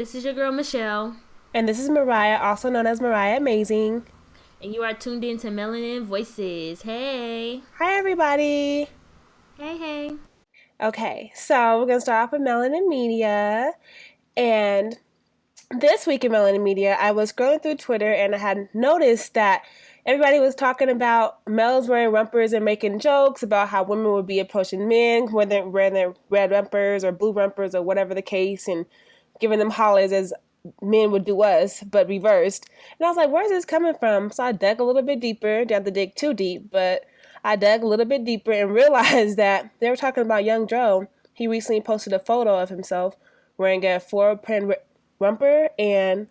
this is your girl Michelle, And this is Mariah, also known as Mariah Amazing. and you are tuned in to Melanin Voices. Hey, Hi, everybody. hey, hey. Okay, so we're going to start off with Melanin Media. And this week in Melanin Media, I was scrolling through Twitter and I had noticed that everybody was talking about males wearing rumpers and making jokes about how women would be approaching men, whether they're wearing their red rumpers or blue rumpers or whatever the case, and giving them hollers as men would do us, but reversed. And I was like, where's this coming from? So I dug a little bit deeper, didn't have to dig too deep, but I dug a little bit deeper and realized that they were talking about Young Joe. He recently posted a photo of himself wearing a floral print romper, and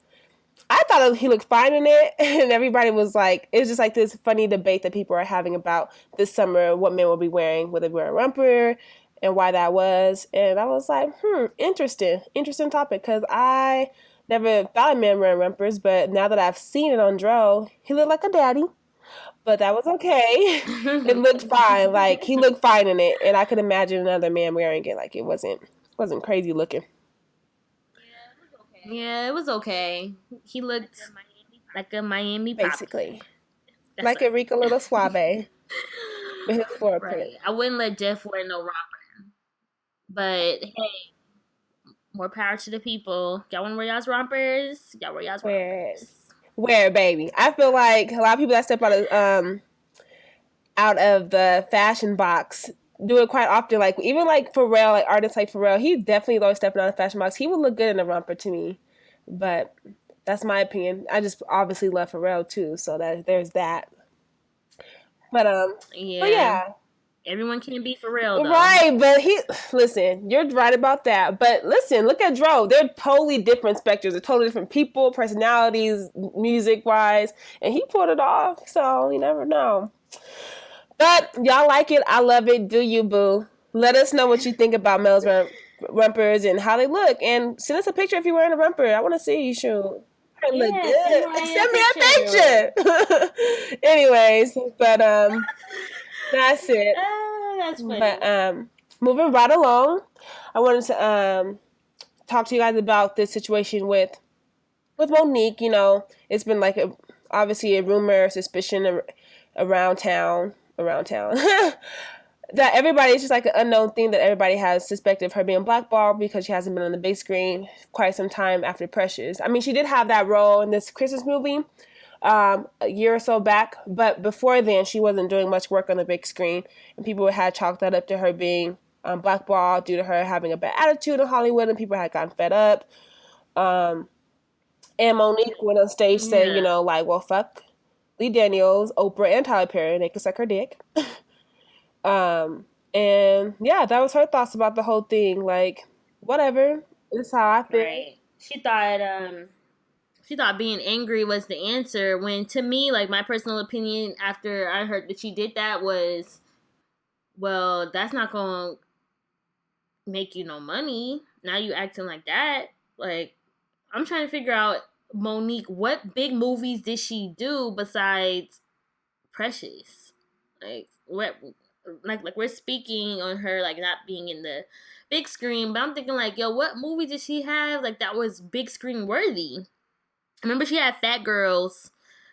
I thought he looked fine in it. And everybody was like, it was just like this funny debate that people are having about this summer what men will be wearing, whether they wear a romper and why that was. And I was like, interesting topic, because I never thought of men wearing rompers, but now that I've seen it on Dro, he looked like a daddy. But that was okay. It looked fine. Like, he looked fine in it, and I could imagine another man wearing it. Like, it wasn't crazy looking. Yeah, it was okay. He looked like a Miami poppy. Basically. That's Like a Rico Little Suave with his floor print. right. I wouldn't let Jeff wear no romper, but hey, more power to the people. Y'all want to wear y'all's rompers? Y'all wear y'all's rompers. Where, baby? I feel like a lot of people that step out of the fashion box do it quite often. Like, even like Pharrell, like artists like Pharrell, he definitely always stepping out of the fashion box. He would look good in a romper to me, but that's my opinion. I just obviously love Pharrell too, so there's that. But Yeah. Everyone can't be for real though. Right, but listen, you're right about that. But listen, look at Dro. They're totally different spectrums. They're totally different people, personalities, music wise, and he pulled it off. So you never know. But y'all like it. I love it. Do you, boo? Let us know what you think about Mel's rumpers and how they look, and send us a picture if you're wearing a romper. I want to see you shoot. I look good. Send me a picture. Anyways, but that's it. That's funny. But moving right along, I wanted to talk to you guys about this situation with Monique. You know, it's been like obviously a rumor, suspicion around town, that everybody, it's just like an unknown thing that everybody has suspected of her being blackballed because she hasn't been on the big screen quite some time after Precious. I mean, she did have that role in this Christmas movie a year or so back, but before then she wasn't doing much work on the big screen, and people had chalked that up to her being blackballed due to her having a bad attitude in Hollywood, and people had gotten fed up. And Monique went on stage saying, you know, like, well, fuck Lee Daniels, Oprah, and Tyler Perry, they could suck her dick. And yeah, that was her thoughts about the whole thing. Like, whatever, it's how I feel. Right. She thought being angry was the answer, when to me, like, my personal opinion after I heard that she did that was, well, that's not gonna make you no money. Now you acting like that. Like, I'm trying to figure out, Monique, what big movies did she do besides Precious? Like, what, like we're speaking on her like not being in the big screen, but I'm thinking like, yo, what movie did she have like that was big screen worthy? I remember she had Fat Girls,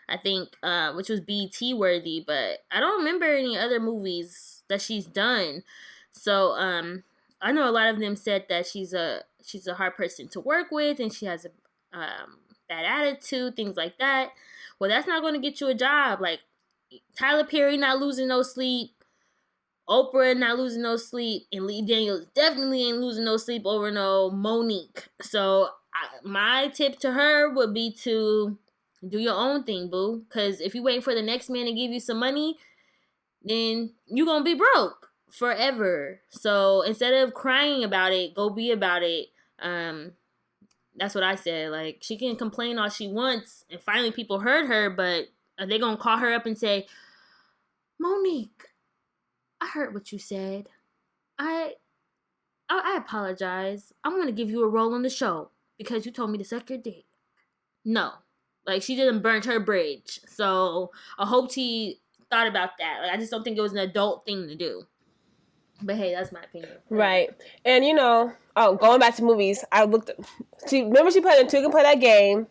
I think, which was BT worthy, but I don't remember any other movies that she's done. So I know a lot of them said that she's a hard person to work with, and she has a bad attitude, things like that. Well, that's not going to get you a job. Like, Tyler Perry not losing no sleep, Oprah not losing no sleep, and Lee Daniels definitely ain't losing no sleep over no Monique. So my tip to her would be to do your own thing, boo. Because if you wait for the next man to give you some money, then you gonna be broke forever. So instead of crying about it, go be about it. That's what I said. Like, she can complain all she wants, and finally people heard her, but are they gonna call her up and say, Monique, I heard what you said. I apologize. I'm gonna give you a role on the show because you told me to suck your dick. No. Like, she didn't burn her bridge. So I hope she thought about that. Like, I just don't think it was an adult thing to do. But hey, that's my opinion. Right. And going back to movies, remember she played in Two Can Play That Game,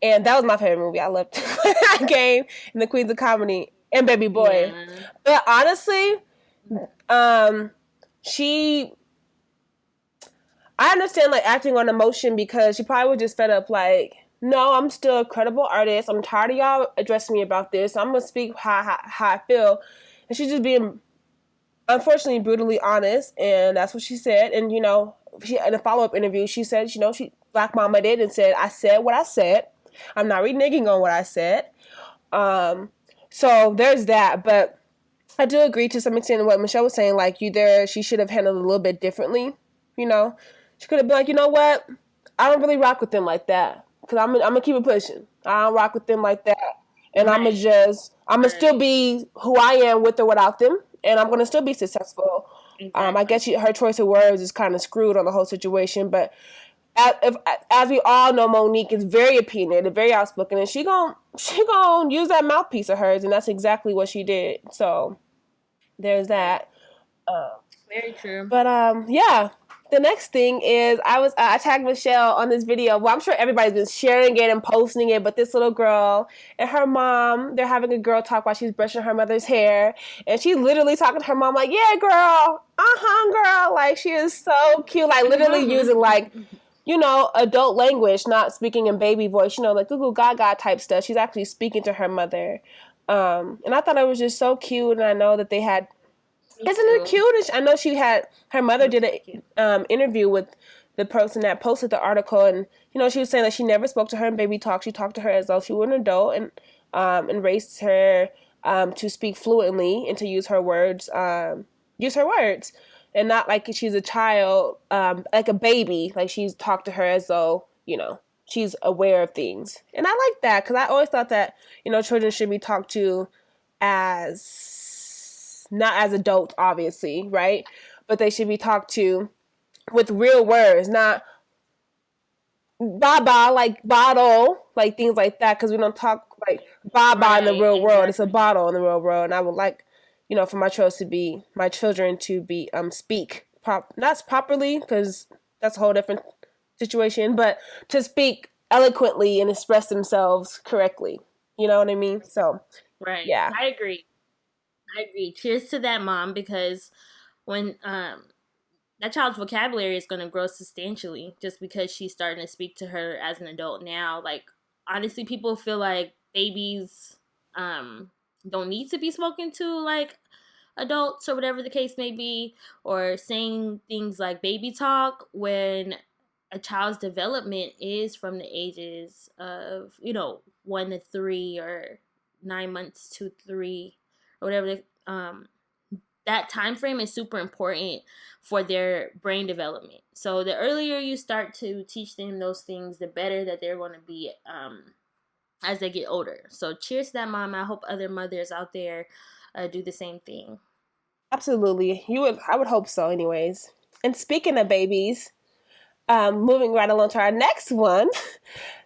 and that was my favorite movie. I loved that game and the Queens of Comedy and Baby Boy. Yeah. But honestly, she I understand like acting on emotion because she probably was just fed up like, no, I'm still a credible artist. I'm tired of y'all addressing me about this. I'm gonna speak how I feel. And she's just being unfortunately brutally honest, and that's what she said. And she in a follow-up interview she said, she Black Mama did and said, I said what I said. I'm not reneging on what I said. So there's that. But I do agree to some extent in what Michelle was saying, like she should have handled it a little bit differently. She could have been like, you know what, I don't really rock with them like that, because I'm gonna keep it pushing. I don't rock with them like that, and Right. I'm gonna still be who I am with or without them, and I'm gonna still be successful. Exactly. I guess her choice of words is kind of screwed on the whole situation, but as we all know, Monique is very opinionated, very outspoken, and she gon' use that mouthpiece of hers, and that's exactly what she did. So there's that. Very true. But yeah. The next thing is I tagged Michelle on this video. Well, I'm sure everybody's been sharing it and posting it, but this little girl and her mom, they're having a girl talk while she's brushing her mother's hair, and she's literally talking to her mom like, yeah, girl, girl. Like, she is so cute, like literally using like, adult language, not speaking in baby voice, like Google Gaga type stuff. She's actually speaking to her mother. And I thought it was just so cute, and I know that they had Isn't it cute? I know her mother did an interview with the person that posted the article, and she was saying that she never spoke to her in baby talk. She talked to her as though she were an adult, and raised her to speak fluently and to use her words, and not like she's a child, like a baby. Like, she's talked to her as though she's aware of things, and I like that, because I always thought that children should be talked to as not as adults, obviously, right? But they should be talked to with real words, not baba, like bottle, like things like that, because we don't talk like baba in the real world. It's a bottle in the real world. And I would like, for my children to be speak not properly, because that's a whole different situation, but to speak eloquently and express themselves correctly. You know what I mean? So right. Yeah. I agree. Cheers to that, mom, because when that child's vocabulary is going to grow substantially just because she's starting to speak to her as an adult now. Like, honestly, people feel like babies don't need to be spoken to like adults, or whatever the case may be, or saying things like baby talk, when a child's development is from the ages of 1 to 3, or 9 months to 3, or whatever. That time frame is super important for their brain development. So the earlier you start to teach them those things, the better that they're going to be as they get older. So cheers to that, mom. I hope other mothers out there do the same thing. Absolutely. I would hope so anyways. And speaking of babies, moving right along to our next one.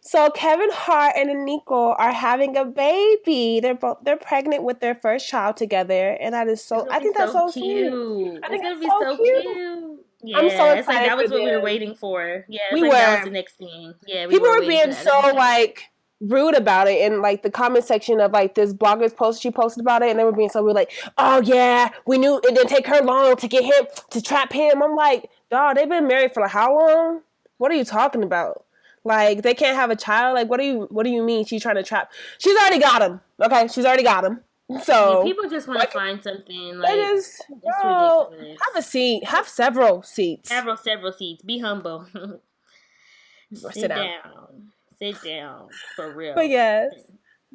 So Kevin Hart and Nico are having a baby. They're pregnant with their first child together, and that is I think that's so cute. I think it's so cute. Yeah, I'm so excited. It's like that was what we were waiting for. Yeah, that was the next thing. Yeah, people were being so like rude about it in like the comment section of like this blogger's post she posted about it, and they were being so rude, like, oh yeah, we knew it didn't take her long to get him to trap him. I'm like, dog, they've been married for like how long? What are you talking about? Like, they can't have a child? Like, what do you mean she's trying to trap? She's already got him. Okay, she's already got him. So people just want to find something like it's ridiculous. Have a seat. Have several seats. Several seats. Be humble. Sit down. Sit down. For real. But yes,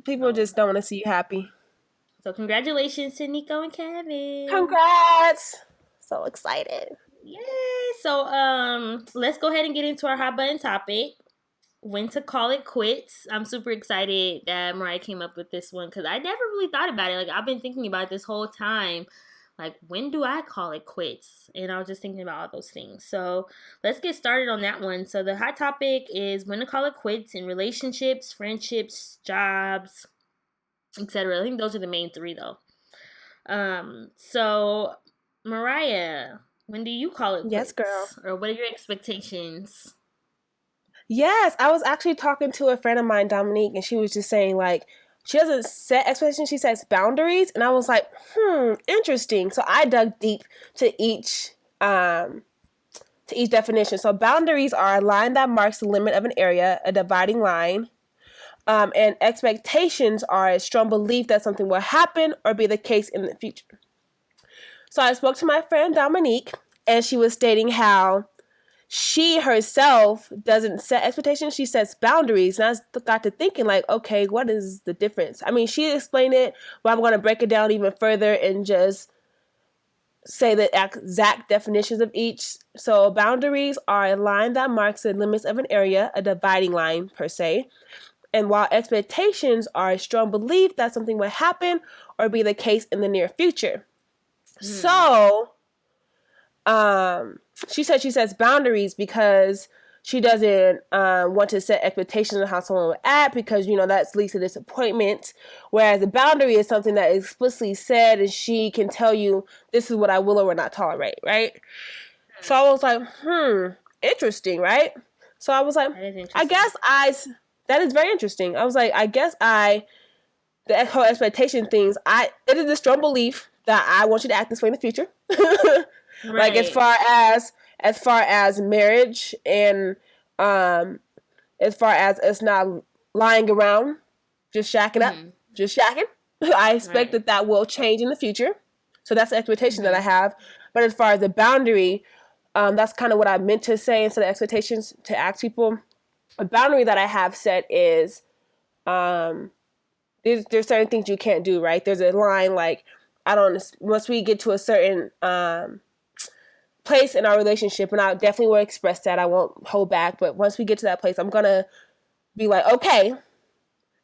people just don't want to see you happy. So congratulations to Nico and Kevin. Congrats. So excited. Yay. So let's go ahead and get into our hot button topic. When to call it quits. I'm super excited that Mariah came up with this one, because I never really thought about it. Like, I've been thinking about it this whole time. Like, when do I call it quits? And I was just thinking about all those things. So let's get started on that one. So the hot topic is when to call it quits in relationships, friendships, jobs, etc. I think those are the main three, though. So Mariah, when do you call it Yes, girl. quits? Or what are your expectations? Yes, I was actually talking to a friend of mine, Dominique, and she was just saying like she doesn't set expectations, she sets boundaries, and I was like, interesting. So I dug deep to each definition. So boundaries are a line that marks the limit of an area, a dividing line. And expectations are a strong belief that something will happen or be the case in the future. So I spoke to my friend Dominique, and she was stating how she herself doesn't set expectations, she sets boundaries. And I got to thinking, like, okay, what is the difference? I mean, she explained it, but I'm going to break it down even further and just say the exact definitions of each. So boundaries are a line that marks the limits of an area, a dividing line per se. And while expectations are a strong belief that something will happen or be the case in the near future. Hmm. So, she said she sets boundaries because she doesn't want to set expectations on how someone will act because, that leads to disappointment. Whereas a boundary is something that is explicitly said and she can tell you, this is what I will or will not tolerate, right? So I was like, interesting, right? So I was like, That is I interesting. guess that is very interesting. I was like, the whole expectation things, it is a strong belief that I want you to act this way in the future. Like Right. as far as marriage and as far as us not lying around, just shacking up, Mm-hmm. just shacking. I expect Right. that will change in the future. So that's the expectation that I Mm-hmm. have. But as far as the boundary, that's kind of what I meant to say instead of expectations to ask people. A boundary that I have set is um, there's certain things you can't do, right? There's a line like I don't once we get to a certain place in our relationship, and I definitely will express that. I won't hold back, but once we get to that place, I'm gonna be like, okay,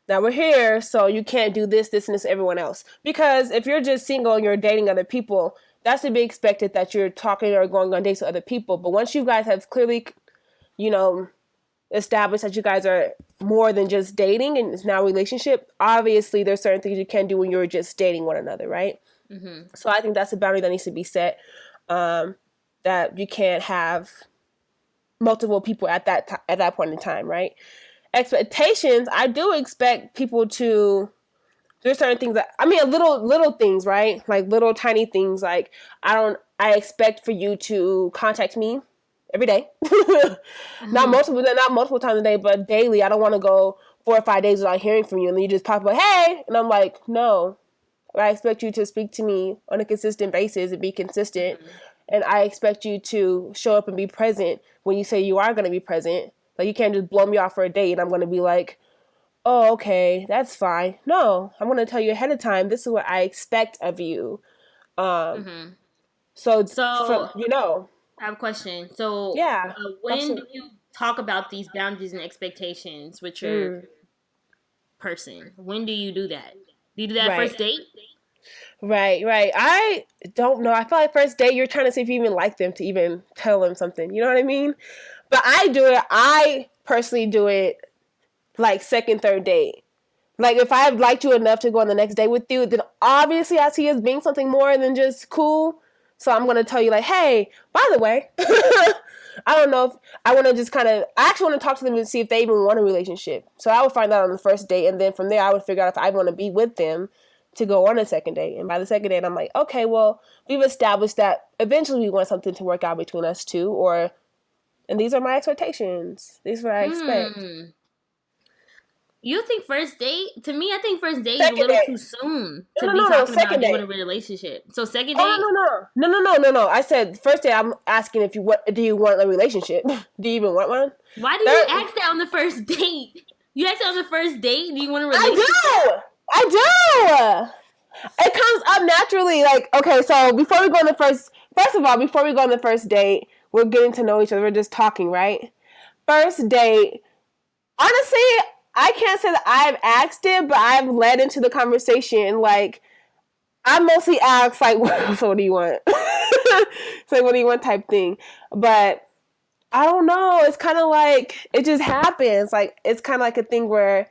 now we're here, so you can't do this, this, and this to everyone else. Because if you're just single and you're dating other people, that's to be expected that you're talking or going on dates with other people. But once you guys have clearly, you know, established that you guys are more than just dating and it's now a relationship, obviously there's certain things you can't do when you're just dating one another, right? Mm-hmm. So I think that's a boundary that needs to be set. Um, that you can't have multiple people at that point in time, right? Expectations, I do expect people to. There's certain things that little things, right? Like little tiny things. Like I expect for you to contact me every day, Mm-hmm. not multiple times a day, but daily. I don't want to go 4 or 5 days without hearing from you, and then you just pop up, hey, and I'm like, no, I expect you to speak to me on a consistent basis and be consistent. Mm-hmm. And I expect you to show up and be present when you say you are going to be present. Like, you can't just blow me off for a date and I'm going to be like, oh, okay, that's fine. No, I'm going to tell you ahead of time, this is what I expect of you. Um, Mm-hmm. so, So I have a question. So, yeah, when do absolutely. you talk about these boundaries and expectations with your Mm, person? When do you do that? Do you do that right. first date? Right. I don't know. I feel like first date, you're trying to see if you even like them to even tell them something. You know what I mean? But I personally do it like second, third date. Like if I've liked you enough to go on the next date with you, then obviously I see as being something more than just cool. So I'm gonna tell you like, hey, by the way, I don't know if I want to just I actually want to talk to them and see if they even want a relationship. So I would find out on the first date, and then from there I would figure out if I want to be with them to go on a second date. And by the second date, I'm like, okay, well, we've established that eventually we want something to work out between us two, and these are my expectations. These are what I expect. Hmm. You think first date? To me, I think first date is a Second little date. too soon to No, be no, no, no. talking about Second you in date. a relationship. So second Oh date, no. I said first date. I'm asking if you what do you want a relationship? Do you even want one? why do you Third, ask that on the first date? You ask that on the first date? Do you want a I relationship? do. I do. It comes up naturally. Like okay, so before we go on the first of all, before we go on the first date, we're getting to know each other. We're just talking, right? First date. Honestly, I can't say that I've asked it, but I've led into the conversation. Like I mostly ask like, so what do you want? It's like, what do you want type thing. But I don't know. It's kind of like it just happens. Like it's kind of like a thing where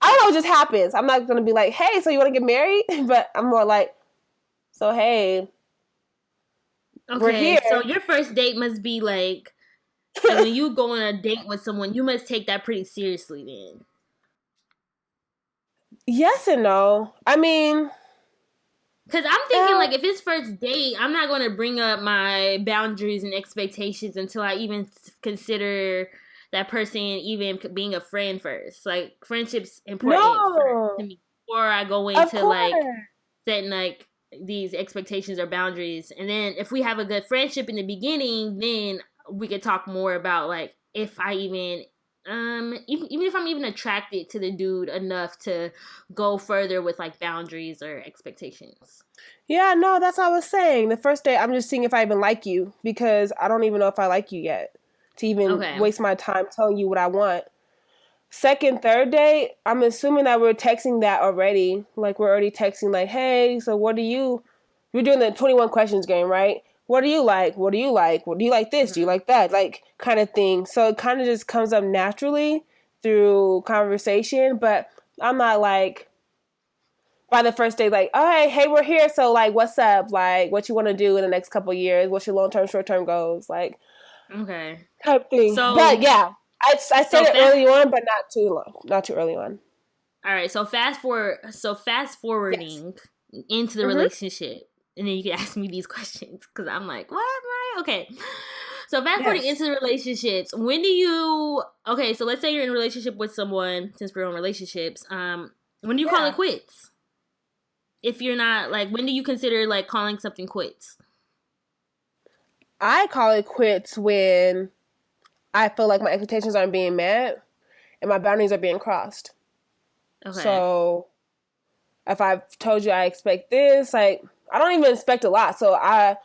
I don't know. It just happens. I'm not gonna be like, hey, so you want to get married? But I'm more like, so hey, We're Okay, here. so your first date must be like when you go on a date with someone, you must take that pretty seriously then. Yes and no. I mean, Because I'm thinking, like, if it's first date, I'm not going to bring up my boundaries and expectations until I even consider that person even being a friend first. Like, friendship's important to no, me before I go of into, like, course. setting, like, these expectations or boundaries. And then if we have a good friendship in the beginning, then we could talk more about, like, if I even even if I'm even attracted to the dude enough to go further with like boundaries or expectations. Yeah, no, that's what I was saying. The first day, I'm just seeing if I even like you because I don't even know if I like you yet to even Okay. waste my time telling you what I want. Second, third date, I'm assuming that we're texting that already. Like, we're already texting, like, hey, so what do you, you're doing the 21 questions game, right? What do you like? What do you like? What do you like this? Do you Mm-hmm. like that? Like, kind of thing. So it kind of just comes up naturally through conversation, but I'm not like, by the first day, like, all right, hey, we're here. So, like, what's up? Like, what you want to do in the next couple of years? What's your long term, short term goals? Like, Okay. type thing. But So yeah, I said so it fast. early on, but not too long, not too early on. All right. So fast forward. So fast Yes. forwarding into the Mm-hmm. relationship, and then you can ask me these questions because I'm like, what? Right? Okay. So fast forwarding Yes. into the relationships. When do you? Okay. So let's say you're in a relationship with someone. Since we're in relationships, when do you call it Yeah. quits? If you're not like, when do you consider like calling something quits? I call it quits when I feel like my expectations aren't being met and my boundaries are being crossed. Okay. So if I've told you I expect this, like I don't even expect a lot. I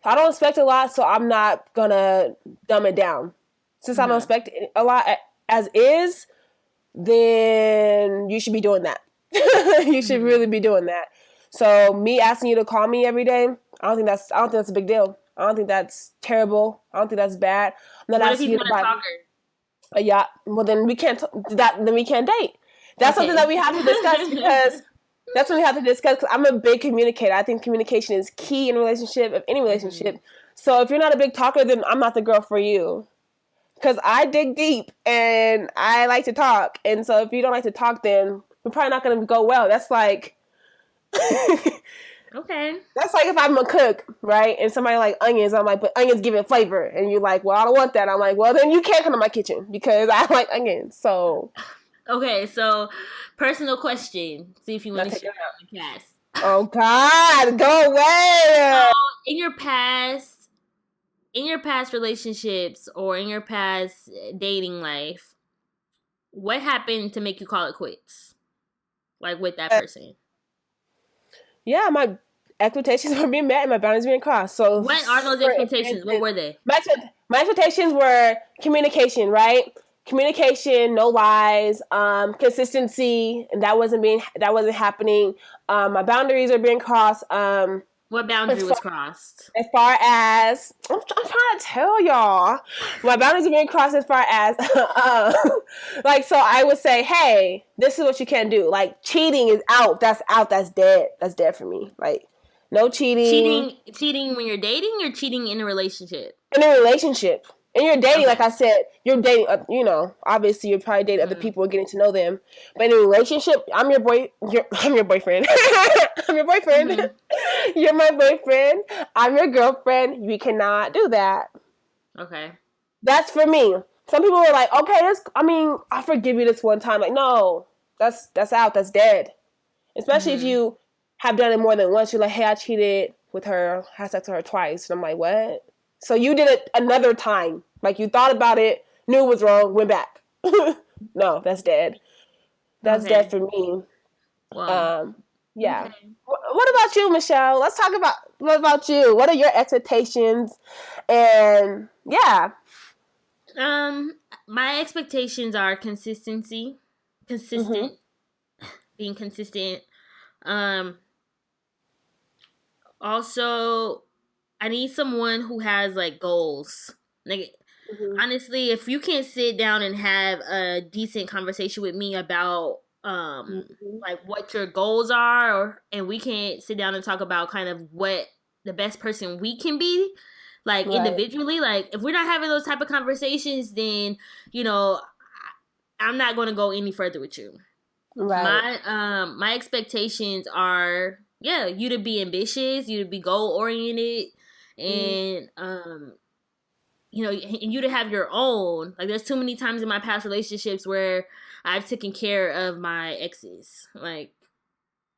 don't expect a lot, so I'm not gonna dumb it down. Since I don't Mm-hmm. expect a lot as is, then you should be doing that. You should Mm-hmm. really be doing that. So me asking you to call me every day, I don't think that's a big deal. I don't think that's terrible. I don't think that's bad. I'm not What if asking he's you not to a buy me talker? a yacht. Well, then we can't then we can't date. That's something that Okay. we have to discuss because that's what we have to discuss. Because I'm a big communicator. I think communication is key in a relationship, of any Mm-hmm. relationship. So if you're not a big talker, then I'm not the girl for you. Because I dig deep and I like to talk. And so if you don't like to talk, then we're probably not going to go well. That's like Okay. that's like if I'm a cook, right? And somebody like onions, I'm like, but onions give it flavor. And you're like, well, I don't want that. I'm like, well, then you can't come to my kitchen because I like onions. So Okay. So, personal question. See if you want now to take share it out. on the cast. Oh God, go So, away. in your past, in your past relationships or in your past dating life, what happened to make you call it quits? Like with that person. Yeah, my expectations were being met and my boundaries being crossed. So, What are those for expectations? What instance, were they? my expectations were communication, right? Communication, no lies, consistency, and that wasn't happening. My boundaries are being crossed. What boundary As was crossed? as far as I'm trying to tell y'all, my boundaries are being crossed as far as like, so I would say, hey, this is what you can't do. Like, cheating is out. That's out. That's dead. That's dead for me. Like, no cheating Cheating when you're dating or cheating in a relationship? in a relationship. And you're dating, like Okay. I said, you're dating. Obviously, you're probably dating other Mm-hmm. people, getting to know them. But in a relationship, I'm your boyfriend. I'm your boyfriend. Mm-hmm. You're my boyfriend. I'm your girlfriend. We cannot do that. Okay. That's for me. Some people are like, okay, I forgive you this one time. Like, no, that's out. That's dead. Especially if Mm-hmm. you have done it more than once. You're like, hey, I cheated with her, had sex with her twice. And I'm like, what? So you did it another time. Like, you thought about it, knew it was wrong, went back. No, that's dead. That's dead Okay. for me. Well. Um, yeah. Okay. What about you, Michelle? Let's talk about what about you? What are your expectations? And yeah. Um, my expectations are consistency, Mm-hmm. consistent, being consistent. Um, also, I need someone who has like goals. Like Mm-hmm. honestly, if you can't sit down and have a decent conversation with me about Mm-hmm. like what your goals are, and we can't sit down and talk about kind of what the best person we can be, like Right. individually. Like if we're not having those type of conversations, then you know I'm not going to go any further with you. Right. My expectations are, yeah, you to be ambitious, you to be goal oriented, Mm. and you know, and you to have your own. Like there's too many times in my past relationships where I've taken care of my exes. Like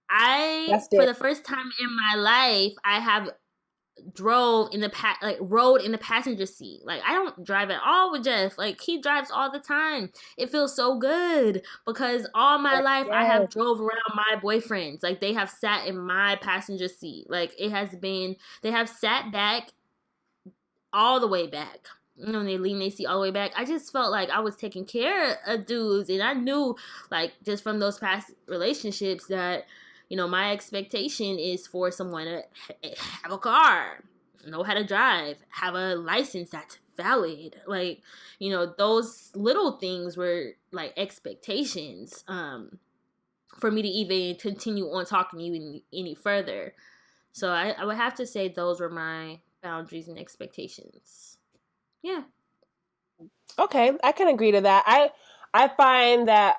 I, That's for it. the first time in my life, I have rode in the passenger seat. Like I don't drive at all with Jeff. Like he drives all the time. It feels so good because all my life I Yes. have drove around my boyfriends. Like they have sat in my passenger seat. Like it has been, they have sat back all the way back. You know, when they lean their seat all the way back. I just felt like I was taking care of dudes, and I knew, like, just from those past relationships that, you know, my expectation is for someone to have a car, know how to drive, have a license that's valid. Like, you know, those little things were like expectations for me to even continue on talking to you any further. So I would have to say those were my boundaries and expectations. Yeah. Okay, I can agree to that. I find that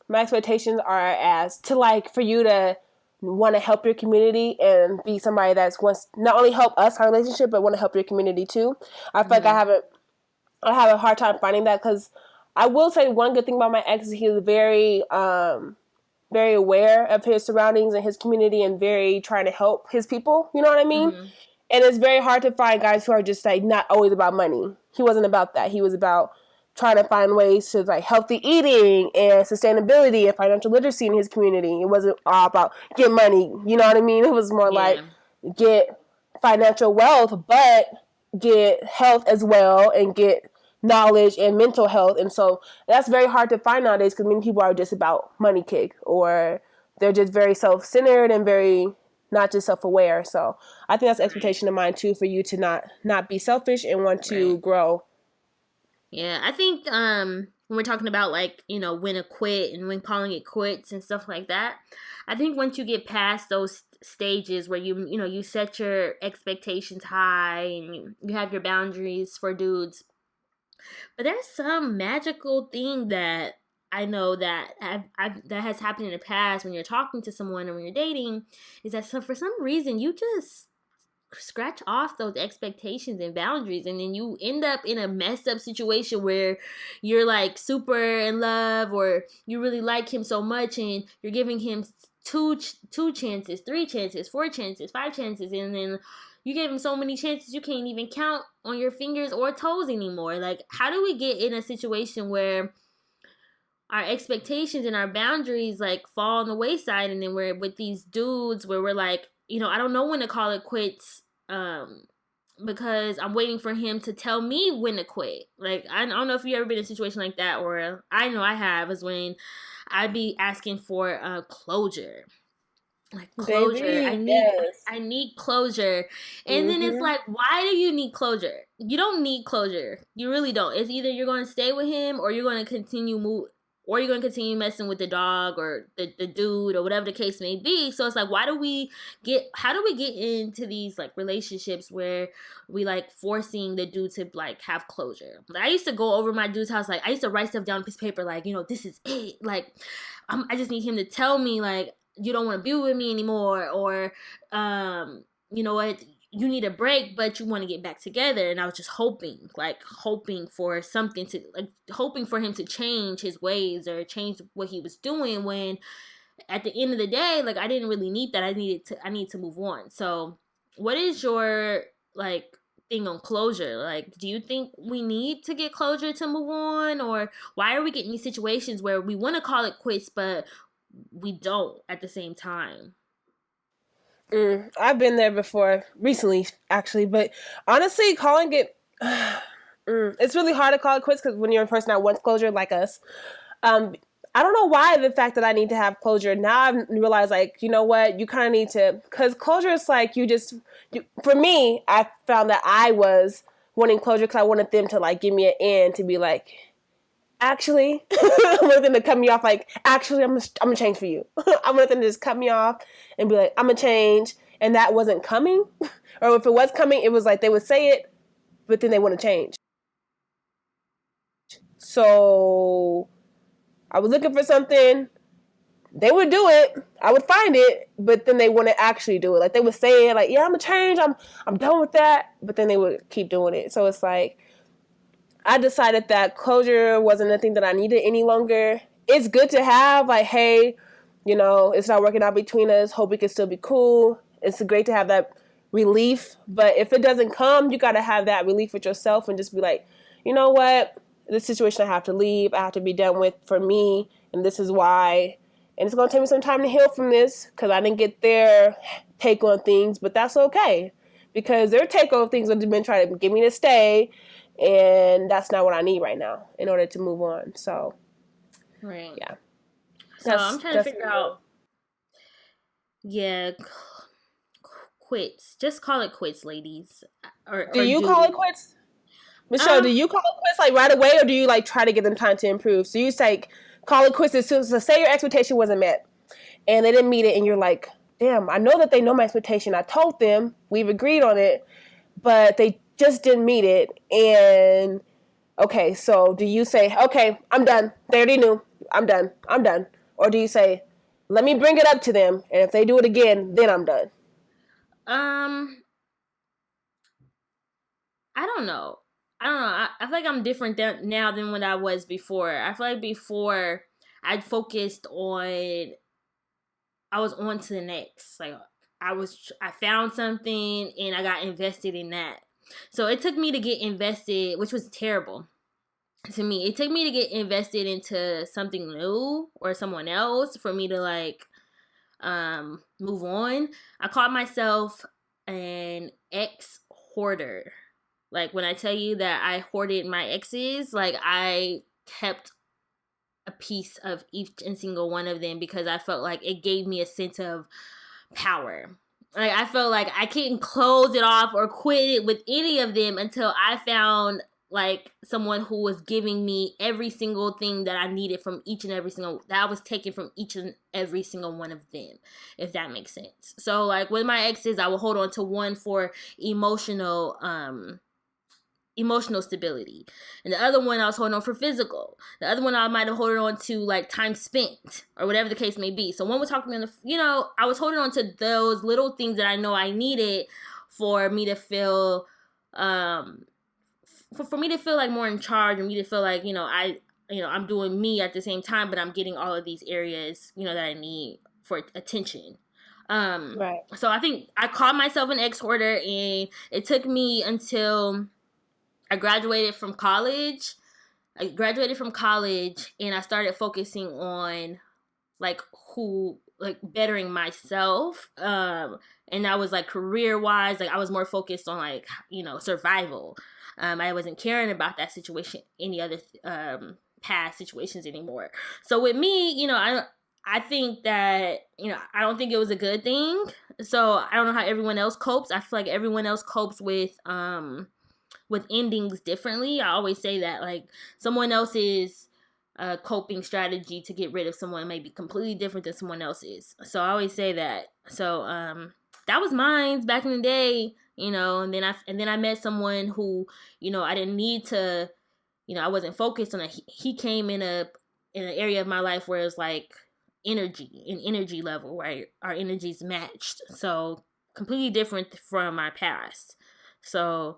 my expectations are as to like for you to want to help your community and be somebody that's wants not only help us our relationship but want to help your community too. I feel like Mm-hmm. I have a hard time finding that because I will say one good thing about my ex is he was very aware of his surroundings and his community and very trying to help his people. You know what I mean? Mm-hmm. And it's very hard to find guys who are just like not always about money. He wasn't about that. He was about trying to find ways to like healthy eating and sustainability and financial literacy in his community. It wasn't all about get money. You know what I mean? It was more like Yeah. get financial wealth, but get health as well and get knowledge and mental health. And so that's very hard to find nowadays because many people are just about money kick or they're just very self-centered and very not just self-aware. So I think that's an Right. expectation of mine too for you to not be selfish and want to Right. grow. Yeah. I think when we're talking about like, you know, when to quit and when calling it quits and stuff like that, I think once you get past those stages where you know, you set your expectations high and you have your boundaries for dudes. But there's some magical thing that I know that that has happened in the past when you're talking to someone or when you're dating, is that for some reason you just scratch off those expectations and boundaries, and then you end up in a messed up situation where you're like super in love or you really like him so much and you're giving him two chances, three chances, four chances, five chances, and then you gave him so many chances you can't even count on your fingers or toes anymore. Like how do we get in a situation where our expectations and our boundaries like fall on the wayside, and then we're with these dudes where we're like, you know, I don't know when to call it quits, because I'm waiting for him to tell me when to quit. Like I don't know if you ever been in a situation like that, or I know I have, is when I'd be asking for closure. Like closure. Baby, yes. I need closure. And then it's Mm-hmm. like, why do you need closure? You don't need closure. You really don't. It's either you're going to stay with him or you're going to continue or you're going to continue messing with the dog or the dude or whatever the case may be. So it's like, how do we get into these like relationships where we like forcing the dude to like have closure? Like, I used to go over my dude's house. Like I used to write stuff down on a piece of paper. Like, you know, this is it. Like, I just need him to tell me like, you don't want to be with me anymore, or you know what, you need a break but you want to get back together. And I was just hoping for something to like, hoping for him to change his ways or change what he was doing, when at the end of the day, like, I didn't really need that. I need to move on. So what is your like thing on closure? Like, do you think we need to get closure to move on, or why are we getting these situations where we want to call it quits but we don't at the same time? I've been there before, recently actually, but honestly, calling it, it's really hard to call it quits because when you're a person that wants closure, like us, um, I don't know why the fact that I need to have closure. Now I realize, like, you know what, you kind of need to, because closure is like for me, I found that I was wanting closure because I wanted them to like give me an end to be like, actually, I wanted them to cut me off. Like, actually, I'm gonna change for you. I wanted them to just cut me off and be like, I'm gonna change. and that wasn't coming, or if it was coming, it was like they would say it, but then they wouldn't change. So I was looking for something. They would do it. I would find it, but then they wouldn't actually do it. Like they would say it, like, "Yeah, I'm gonna change. I'm done with that," but then they would keep doing it. So it's like I decided that closure wasn't the thing that I needed any longer. It's good to have, like, hey, it's not working out between us. Hope we can still be cool. It's great to have that relief. But if it doesn't come, you got to have that relief with yourself and just be like, you know what? This situation I have to leave. I have to be done with for me. And this is why. And it's going to take me some time to heal from this because I didn't get their take on things. But that's okay. Because their take on things have been trying to get me to stay. And that's not what I need right now in order to move on. So, right. Yeah. So I'm trying to figure out. Yeah, quits. Just call it quits, ladies. Do you call it quits? Michelle, do you call it quits like right away, or do you like try to give them time to improve? So you say call it quits as soon as, so say your expectation wasn't met and they didn't meet it, and you're like, damn, I know that they know my expectation. I told them, we've agreed on it, but they just didn't meet it. And okay, so do you say, okay, I'm done. They already knew. I'm done. Or do you say, let me bring it up to them, and if they do it again, then I'm done? I don't know. I feel like I'm different now than when I was before. I feel like before I was on to the next. Like I found something and I got invested in that. So it took me to get invested, which was terrible to me. It took me to get invested into something new or someone else for me to like move on. I called myself an ex hoarder. Like when I tell you that I hoarded my exes, like I kept a piece of each and single one of them because I felt like it gave me a sense of power. Like I felt like I couldn't close it off or quit it with any of them until I found like someone who was giving me every single thing that I needed from each and every single that I was taking from each and every single one of them, if that makes sense. So like with my exes, I would hold on to one for emotional stability, and the other one I was holding on for physical. The other one I might have holding on to like time spent or whatever the case may be. So one was talking I was holding on to those little things that I know I needed for me to feel for me to feel like more in charge, and me to feel like I'm doing me at the same time, but I'm getting all of these areas that I need for attention. Right. So I think I called myself an ex hoarder, and it took me until I graduated from college. And I started focusing on like bettering myself. And that was like career wise, like I was more focused on like, survival. I wasn't caring about that situation, any other past situations anymore. So with me, I think that, I don't think it was a good thing. So I don't know how everyone else copes. I feel like everyone else copes with endings differently. I always say that like someone else's coping strategy to get rid of someone may be completely different than someone else's. So I always say that. So that was mine back in the day, and then I met someone who, I didn't need to, I wasn't focused on it. He came in an area of my life where it's like energy level, right? Our energies matched. So completely different from my past. So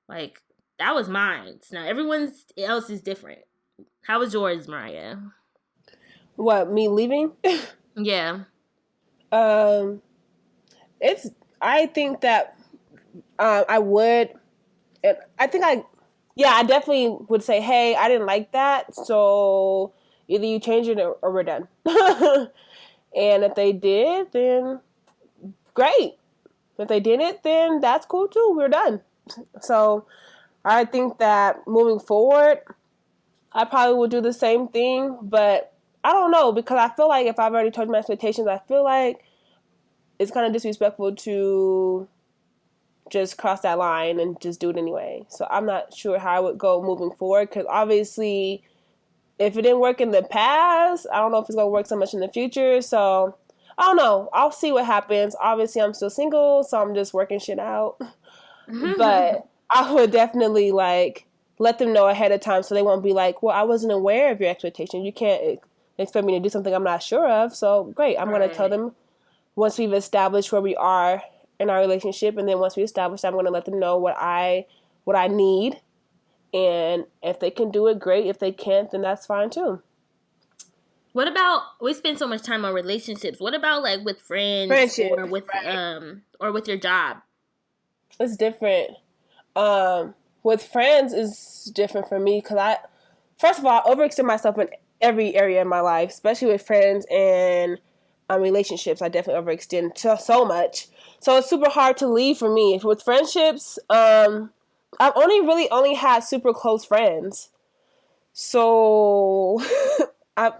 like, that was mine. Now, everyone else is different. How was yours, Mariah? What, me leaving? Yeah. I think that I would, I definitely would say, hey, I didn't like that, so either you change it or we're done. And if they did, then great. If they didn't, then that's cool too. We're done. So I think that moving forward, I probably would do the same thing, but I don't know, because I feel like if I've already told my expectations, I feel like it's kind of disrespectful to just cross that line and just do it anyway. So I'm not sure how I would go moving forward, because obviously if it didn't work in the past, I don't know if it's going to work so much in the future. So I don't know. I'll see what happens. Obviously, I'm still single, so I'm just working shit out. But I would definitely like let them know ahead of time so they won't be like, well, I wasn't aware of your expectations. You can't expect me to do something I'm not sure of. So great. I'm going to tell Right. them once we've established where we are in our relationship. And then once we establish, I'm going to let them know what I need. And if they can do it, great. If they can't, then that's fine too. What about, we spend so much time on relationships. What about like with friends Friendship, right? or with your job? It's different. With friends is different for me because I, first of all, overextend myself in every area of my life, especially with friends and relationships. I definitely overextend so much, so it's super hard to leave for me. With friendships, I've only had super close friends, so I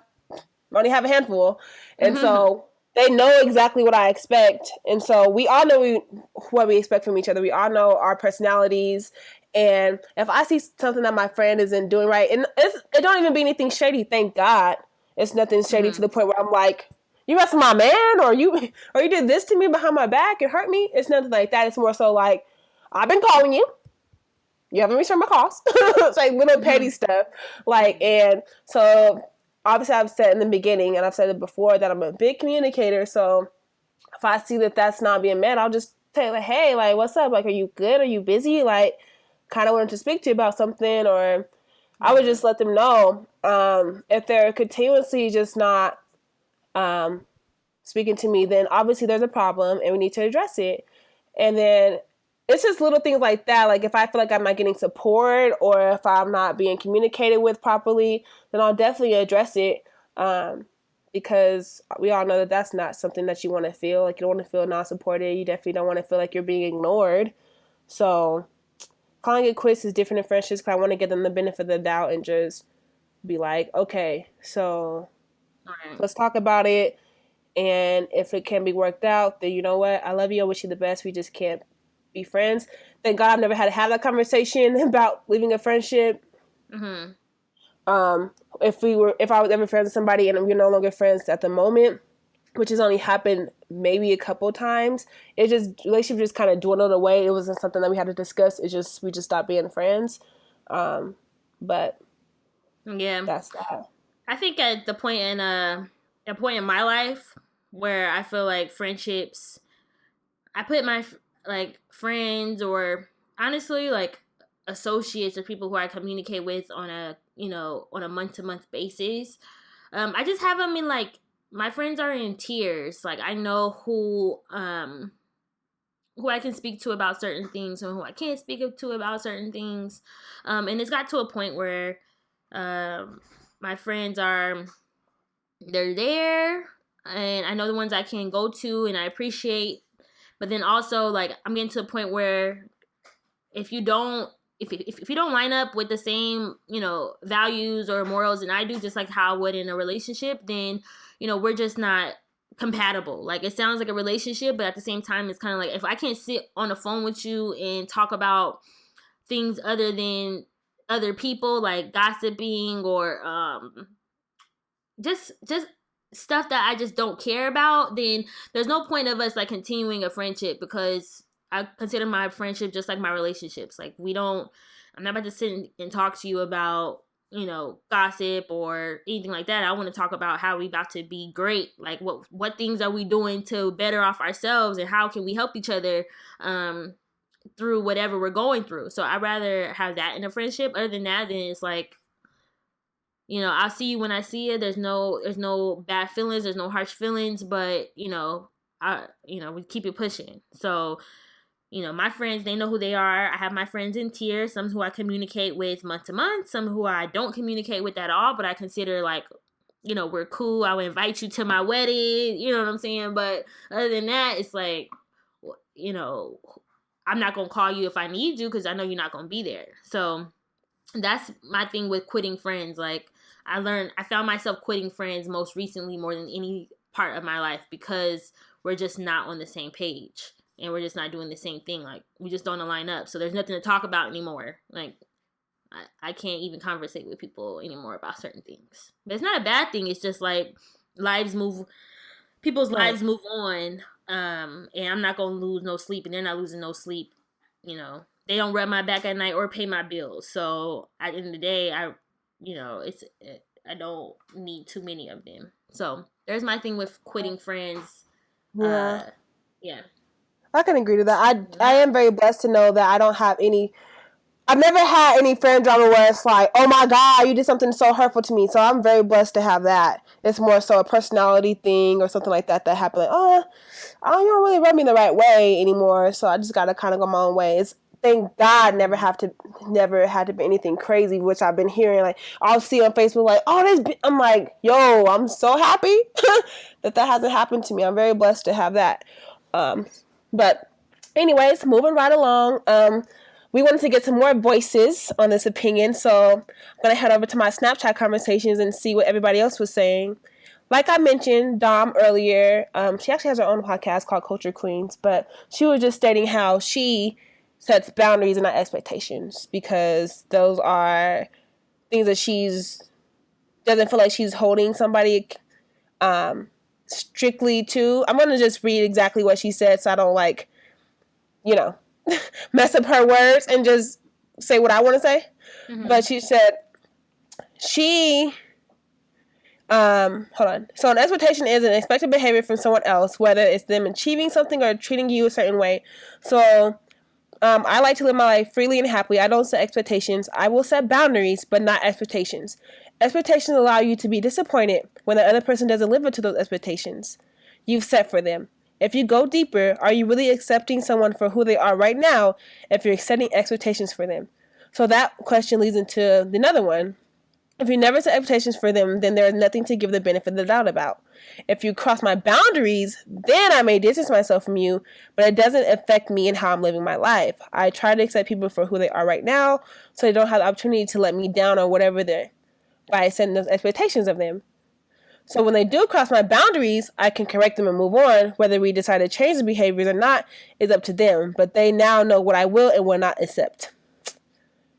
only have a handful, and so they know exactly what I expect, and so we all know what we expect from each other. We all know our personalities, and if I see something that my friend isn't doing right, and it don't even be anything shady, thank God, it's nothing shady to the point where I'm like, you messing with my man, or you did this to me behind my back, it hurt me. It's nothing like that. It's more so like, I've been calling you. You haven't returned my calls. It's like little petty stuff. Like, and so obviously I've said in the beginning, and I've said it before, that I'm a big communicator. So if I see that that's not being met, I'll just say like, hey, like, what's up? Like, are you good? Are you busy? Like, kind of wanted to speak to you about something, or I would just let them know. If they're continuously just not speaking to me, then obviously there's a problem and we need to address it. And then it's just little things like that. Like if I feel like I'm not getting support or if I'm not being communicated with properly, then I'll definitely address it. Because we all know that that's not something that you want to feel. Like you don't want to feel non-supported. You definitely don't want to feel like you're being ignored. So calling it quits is different in friendships because I want to give them the benefit of the doubt and just be like, okay, so let's talk about it. And if it can be worked out, then you know what? I love you. I wish you the best. We just can't be friends. Thank God I've never had to have that conversation about leaving a friendship. If I was ever friends with somebody and we're no longer friends at the moment, which has only happened maybe a couple times, it just relationship just kind of dwindled away. It wasn't something that we had to discuss. It's just we just stopped being friends. But Yeah. that's that. I think at the point in a point in my life where I feel like friendships, I put my like friends or honestly like associates or people who I communicate with on a on a month to month basis. I just have them in like, my friends are in tiers. Like I know who I can speak to about certain things and who I can't speak to about certain things. And it's got to a point where my friends they're there and I know the ones I can go to and I appreciate. But then also like I'm getting to a point where if you don't if you don't line up with the same, values or morals than I do, just like how I would in a relationship, then, we're just not compatible. Like it sounds like a relationship, but at the same time it's kind of like if I can't sit on the phone with you and talk about things other than other people, like gossiping or just stuff that I just don't care about, then there's no point of us like continuing a friendship, because I consider my friendship just like my relationships. Like I'm not about to sit and talk to you about, gossip or anything like that. I want to talk about how we about to be great. Like what things are we doing to better off ourselves and how can we help each other through whatever we're going through. So I'd rather have that in a friendship. Other than that, then it's like, I'll see you when I see you. There's no bad feelings. There's no harsh feelings, but we keep it pushing. So, my friends, they know who they are. I have my friends in tiers, some who I communicate with month to month, some who I don't communicate with at all, but I consider like, we're cool. I would invite you to my wedding. You know what I'm saying? But other than that, it's like, you know, I'm not going to call you if I need you because I know you're not going to be there. So that's my thing with quitting friends. Like I found myself quitting friends most recently more than any part of my life because we're just not on the same page and we're just not doing the same thing. Like we just don't align up. So there's nothing to talk about anymore. Like I can't even conversate with people anymore about certain things. But it's not a bad thing. It's just like lives move people's Right. lives move on, and I'm not gonna lose no sleep, and they're not losing no sleep. They don't rub my back at night or pay my bills. So at the end of the day, I don't need too many of them. So there's my thing with quitting friends. Yeah. Yeah. I can agree to that. I Not. am very blessed to know that I don't have any. I've never had any friend drama where it's like, oh my God, you did something so hurtful to me. So I'm very blessed to have that. It's more so a personality thing or something like that happened. Like, you don't really rub me the right way anymore. So I just got to kind of go my own ways. Thank God never had to be anything crazy, which I've been hearing. Like, I'll see on Facebook, like, I'm like, yo, I'm so happy that hasn't happened to me. I'm very blessed to have that. But anyways, moving right along. We wanted to get some more voices on this opinion, so I'm going to head over to my Snapchat conversations and see what everybody else was saying. Like I mentioned, Dom earlier, she actually has her own podcast called Culture Queens, but she was just stating how she sets boundaries and not expectations because those are things that she's doesn't feel like she's holding somebody strictly to. I'm going to just read exactly what she said so I don't you know, mess up her words and just say what I want to say. Mm-hmm. But she said hold on. So an expectation is an expected behavior from someone else, whether it's them achieving something or treating you a certain way. So I like to live my life freely and happily. I don't set expectations. I will set boundaries, but not expectations. Expectations allow you to be disappointed when the other person doesn't live up to those expectations you've set for them. If you go deeper, are you really accepting someone for who they are right now if you're setting expectations for them? So that question leads into another one. If you never set expectations for them, then there is nothing to give the benefit of the doubt about. If you cross my boundaries, then I may distance myself from you, but it doesn't affect me and how I'm living my life. I try to accept people for who they are right now, so they don't have the opportunity to let me down or whatever they're by setting those expectations of them. So when they do cross my boundaries, I can correct them and move on. Whether we decide to change the behaviors or not is up to them, but they now know what I will and will not accept.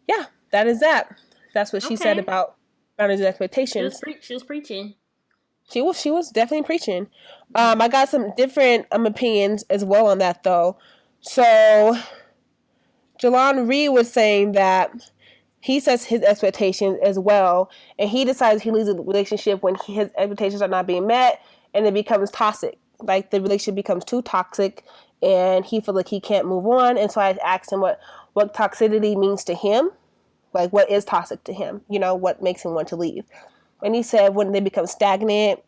Yeah, that is that. That's what she said about boundaries and expectations. She was preaching. She was definitely preaching. I got some different opinions as well on that though. So Jalon Reed was saying that he sets his expectations as well, and he decides he leaves a relationship when his expectations are not being met, and it becomes toxic. Like the relationship becomes too toxic, and he feels like he can't move on. And so I asked him what toxicity means to him, like what is toxic to him. What makes him want to leave. And he said when they become stagnant,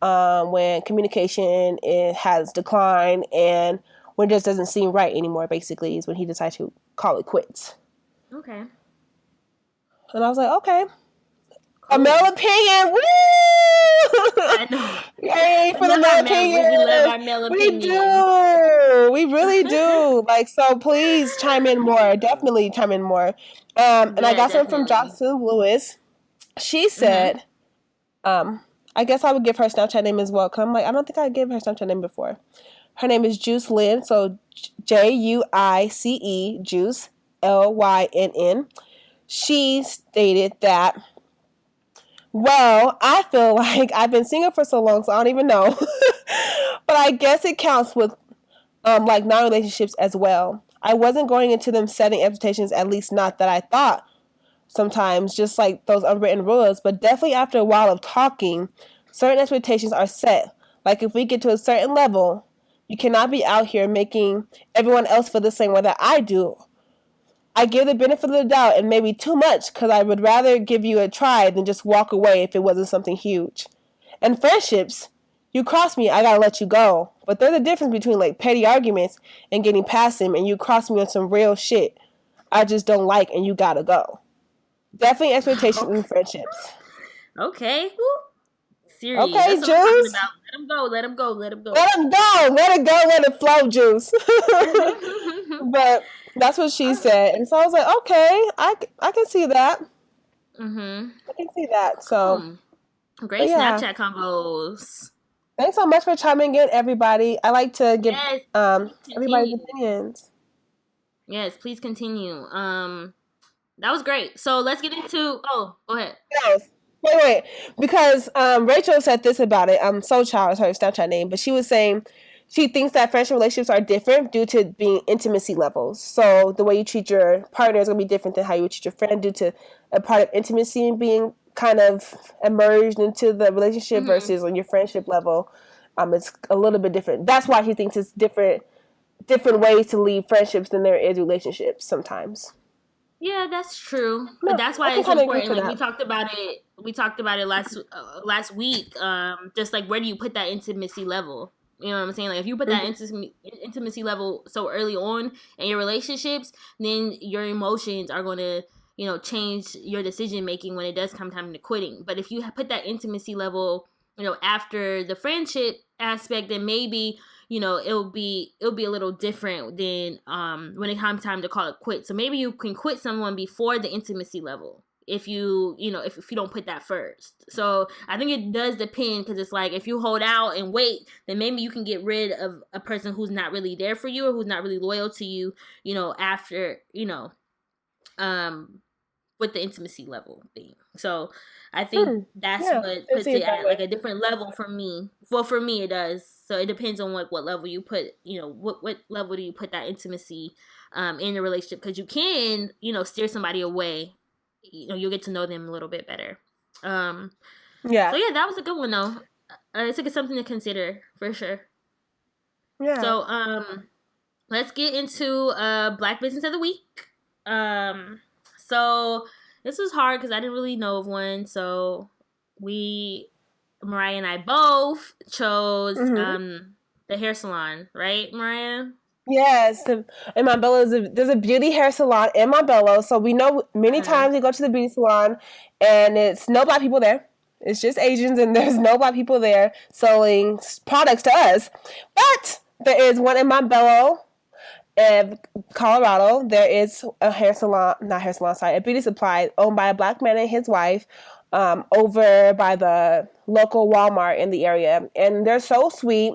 when communication has declined, and when it just doesn't seem right anymore. Basically, is when he decides to call it quits. Okay. And I was like, okay. Cool. A male opinion, woo! I know. Yay for the male opinion. We love our male opinion. We do. We really do. So please chime in more. Definitely chime in more. And I got something from Jocelyn Lewis. She said, I guess I would give her Snapchat name as well. Cause I'm like, I don't think I gave her Snapchat name before. Her name is Juice Lynn. So Juice, Juice, Lynn. She stated that, well, I feel like I've been single for so long, so I don't even know. But I guess it counts with non-relationships as well. I wasn't going into them setting expectations, at least not that I thought sometimes, just like those unwritten rules. But definitely after a while of talking, certain expectations are set. Like if we get to a certain level, you cannot be out here making everyone else feel the same way that I do. I give the benefit of the doubt and maybe too much because I would rather give you a try than just walk away if it wasn't something huge. And friendships, you cross me, I gotta let you go. But there's a difference between like petty arguments and getting past them, and you cross me on some real shit I just don't like and you gotta go. Definitely expectations in friendships. Okay. Serious. Okay, That's Juice. Let him go. Let him go. Let him go. Let him go. Let it go. Let it flow, Juice. But that's what she said, and so I was like, okay, I can see that. I can see that. So great Snapchat combos. Thanks so much for chiming in, everybody. I like to give everybody's opinions. Yes, please continue. That was great. So let's get into. Oh, go ahead. Wait, because Rachel said this about it. Soul Child is her Snapchat name, but she was saying she thinks that friendship relationships are different due to being intimacy levels. So the way you treat your partner is gonna be different than how you would treat your friend due to a part of intimacy being kind of emerged into the relationship Mm-hmm. versus on your friendship level. It's a little bit different. That's why she thinks it's different ways to lead friendships than there is relationships sometimes. Yeah, that's true. But No, that's I why can it's kind of agree important. to Like that. we talked about it last week. Just like where do you put that intimacy level? You know what I'm saying? Like if you put that Mm-hmm. intimacy level so early on in your relationships, then your emotions are going to change your decision making when it does come time to quitting. But if you put that intimacy level after the friendship aspect, then maybe it'll be a little different than when it comes time to call it quit. So maybe you can quit someone before the intimacy level if if you don't put that first. So I think it does depend, because it's like if you hold out and wait, then maybe you can get rid of a person who's not really there for you or who's not really loyal to you, after um with the intimacy level thing. So I think that's Yeah, what I puts see it it that at like way. a different level for me. Well, for me it does. So it depends on what level you put. What level do you put that intimacy in the relationship? Because you can steer somebody away. You'll get to know them a little bit better. Um. So Yeah, yeah, that was a good one though. It's something to consider for sure. yeah. So let's get into Black Business of the Week. Um, so this was hard because I didn't really know of one. So we, Mariah and I both chose Mm-hmm. the hair salon, right, Mariah? Yes, in Montbello, there's a beauty hair salon in Montbello. So we know many Uh-huh. times we go to the beauty salon, and it's no black people there. It's just Asians, and there's no black people there selling products to us. But there is one in Montbello, in Colorado. There is a hair salon, not hair salon, sorry, a beauty supply owned by a black man and his wife, over by the local Walmart in the area. And they're so sweet.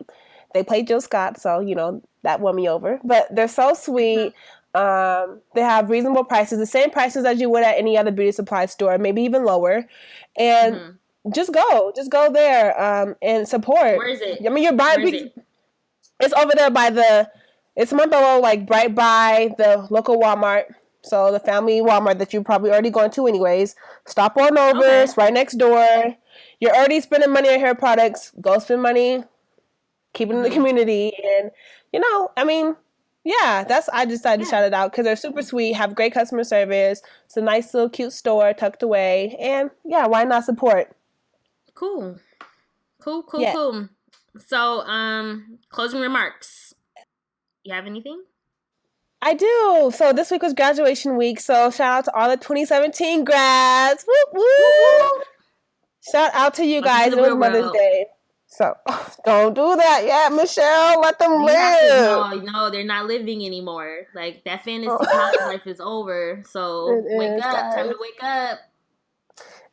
They play Jill Scott, so, that won me over. But they're so sweet. They have reasonable prices, the same prices as you would at any other beauty supply store, maybe even lower. And Mm-hmm. just go there and support. Where is it? I mean, you're buying Where is it? it's over there by it's Montbello, like right by the local Walmart. So the family Walmart that you're probably already going to anyways. Stop on over. Okay. It's right next door. You're already spending money on hair products. Go spend money. Keep it in the Mm-hmm. community. And, I mean, yeah, I decided to Yeah. shout it out because they're super sweet, have great customer service. It's a nice little cute store tucked away. And yeah, why not support? Cool. Cool. Cool. Yeah. Cool. So closing remarks. You have anything? I do. So this week was graduation week. So shout out to all the 2017 grads. Whoop Whoop whoop. whoop. Shout out to you Welcome to guys. the It was real Mother's world. Day. So don't do that yet, Michelle. Let them You have to live. no, they're not living anymore. Like that fantasy college Oh, life is over. So wake it is, up. Time to guys. wake up.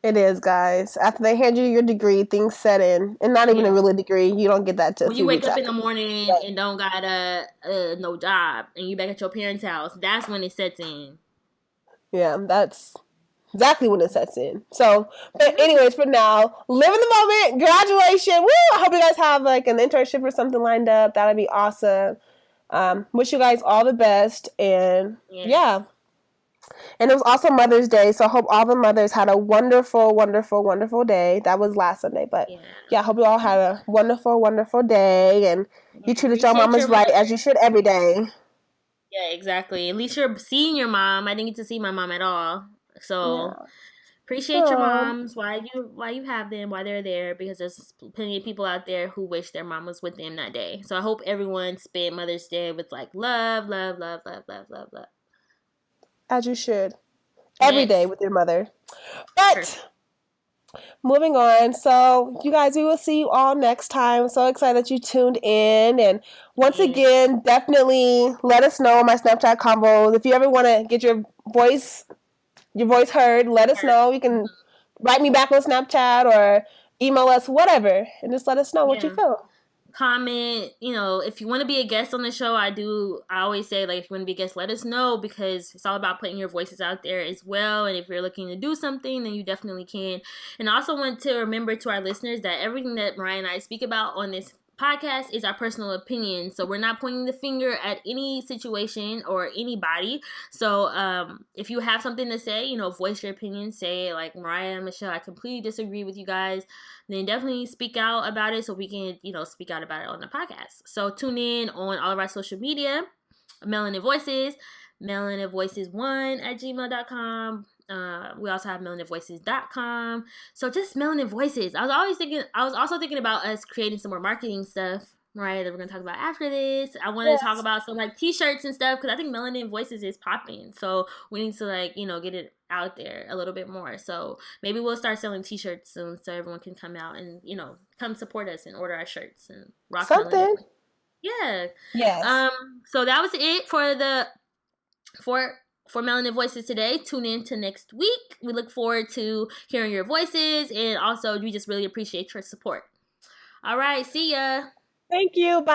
It is, guys. After they hand you your degree, things set in. And not even a Yeah. really degree. You don't get that till a When you few wake weeks up in after. the morning But and don't got no job and you back at your parents' house, that's when it sets in. yeah, that's exactly when it sets in. So, but Mm-hmm. anyways, for now, live in the moment. Graduation. Woo! I hope you guys have like an internship or something lined up. That'd be awesome. Wish you guys all the best. And Yes. yeah. And it was also Mother's Day. So I hope all the mothers had a wonderful, wonderful, wonderful day. That was last Sunday. But Yeah. yeah, I hope you all had a wonderful, wonderful day. And you treated your Appreciate your mamas right as mother. you should every day. Yeah, exactly. At least you're seeing your mom. I didn't get to see my mom at all. So Yeah. appreciate your Oh, moms why you have them, why they're there, because there's plenty of people out there who wish their mom was with them that day. So I hope everyone spent Mother's Day with like love, love, love, love, love, love, love. as you should. Every day Yes. with your mother. Perfect. But moving on. So, you guys, we will see you all next time. So excited that you tuned in. And once Yes. again, definitely let us know on my Snapchat combos. If you ever want to get your voice heard, let us know. You can write me back on Snapchat or email us, whatever, and just let us know what you Yeah. feel. comment. If you want to be a guest on the show, I always say, like, if you want to be a guest, let us know, because it's all about putting your voices out there as well. And if you're looking to do something, then you definitely can. And I also want to remember to our listeners that everything that Mariah and I speak about on this podcast is our personal opinion, so we're not pointing the finger at any situation or anybody. So if you have something to say, voice your opinion, say, like, Mariah and Michelle, I completely disagree with you guys, then definitely speak out about it, so we can speak out about it on the podcast. So tune in on all of our social media, Melanin Voices, melaninvoices1@gmail.com. We also have melaninvoices.com. So just Melanin Voices. I was also thinking about us creating some more marketing stuff, right, that we're going to talk about after this. I wanted to talk about some, like, t-shirts and stuff, because I think Melanin Voices is popping. So we need to, like, get it out there a little bit more. So maybe we'll start selling t-shirts soon, so everyone can come out and, come support us and order our shirts and rock something. Melanin. Yeah. Yes. So that was it for Melanin Voices today. Tune in to next week. We look forward to hearing your voices, and also we just really appreciate your support. All right, see ya. Thank you. Bye.